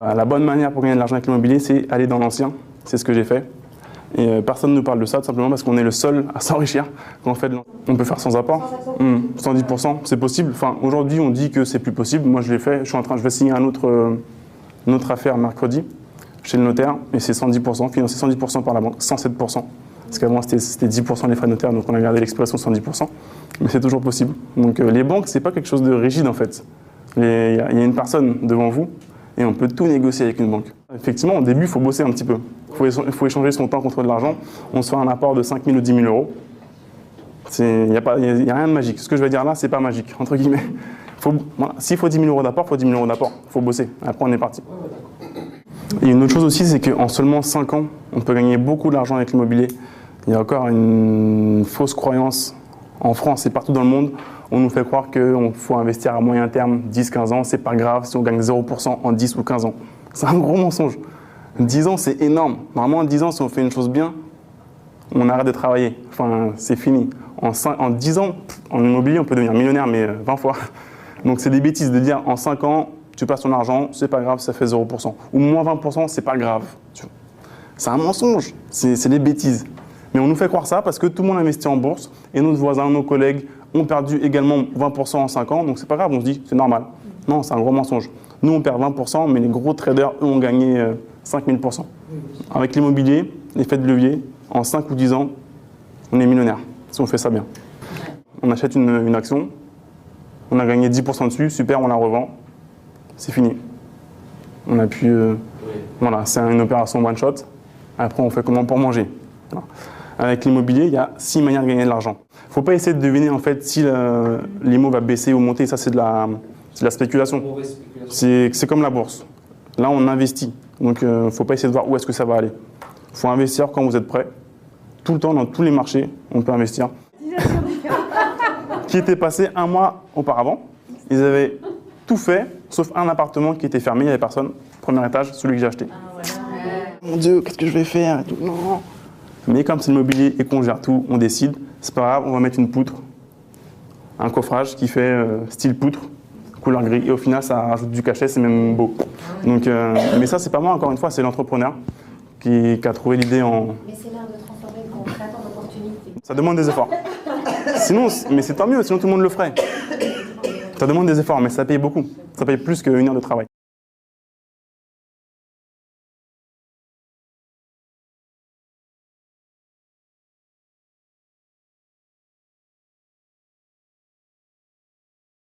La bonne manière pour gagner de l'argent avec l'immobilier, c'est aller dans l'ancien. C'est ce que j'ai fait. Et personne ne nous parle de ça, tout simplement parce qu'on est le seul à s'enrichir quand on fait de l'ancien. On peut faire sans apport. 110%, c'est possible. Enfin, aujourd'hui, on dit que c'est plus possible. Moi, je l'ai fait. Je vais signer une autre affaire mercredi chez le notaire. Et c'est 110%, financé 110% par la banque, 107%. Parce qu'avant, c'était 10% les frais de notaire, donc on a gardé l'expression 110%. Mais c'est toujours possible. Donc les banques, c'est pas quelque chose de rigide, en fait. Il y a une personne devant vous et on peut tout négocier avec une banque. Effectivement, au début, il faut bosser un petit peu. Il faut échanger son temps contre de l'argent. On se fait un apport de 5 000 ou 10 000 euros. Il n'y a rien de magique. Ce que je vais dire là, c'est pas magique, entre guillemets. Voilà. S'il faut 10 000 euros d'apport, il faut 10 000 euros d'apport. Il faut bosser. Après, on est parti. Et une autre chose aussi, c'est qu'en seulement 5 ans, on peut gagner beaucoup d'argent avec l'immobilier. Il y a encore une fausse croyance en France et partout dans le monde. On nous fait croire qu'il faut investir à moyen terme, 10-15 ans, c'est pas grave si on gagne 0% en 10 ou 15 ans. C'est un gros mensonge. 10 ans, c'est énorme. Normalement, en 10 ans, si on fait une chose bien, on arrête de travailler. Enfin, c'est fini. En 10 ans, en immobilier, on peut devenir millionnaire, mais 20 fois. Donc, c'est des bêtises de dire en 5 ans, tu passes ton argent, c'est pas grave, ça fait 0%. Ou moins 20%, c'est pas grave. C'est un mensonge. C'est des bêtises. Mais on nous fait croire ça parce que tout le monde investit en bourse et nos voisins, nos collègues ont perdu également 20% en 5 ans, donc c'est pas grave, on se dit c'est normal. Non, c'est un gros mensonge. Nous, on perd 20%, mais les gros traders, eux, ont gagné 5000%. Avec l'immobilier, l'effet de levier, en 5 ou 10 ans, on est millionnaire, si on fait ça bien. On achète une action, on a gagné 10% dessus, super, on la revend, c'est fini. On a pu... Voilà, c'est une opération one shot. Après, on fait comment pour manger. Voilà. Avec l'immobilier, il y a 6 manières de gagner de l'argent. Il ne faut pas essayer de deviner en fait si l'immo va baisser ou monter, ça c'est de la spéculation. C'est comme la bourse. Là, on investit. Donc, il ne faut pas essayer de voir où est-ce que ça va aller. Il faut investir quand vous êtes prêt. Tout le temps, dans tous les marchés, on peut investir. Qui était passé 1 mois auparavant. Ils avaient tout fait, sauf un appartement qui était fermé, il n'y avait personne. Premier étage, celui que j'ai acheté. Mon Dieu, qu'est-ce que je vais faire? Non. Mais comme c'est l'immobilier et qu'on gère tout, on décide, c'est pas grave, on va mettre une poutre, un coffrage qui fait style poutre, couleur gris, et au final ça rajoute du cachet, c'est même beau. Donc, mais ça c'est pas moi, encore une fois, c'est l'entrepreneur qui a trouvé l'idée en... Mais c'est l'art de transformer le créateur d'opportunités. Ça demande des efforts. Sinon, mais c'est tant mieux, sinon tout le monde le ferait. Ça demande des efforts, mais ça paye beaucoup. Ça paye plus qu'1 heure de travail.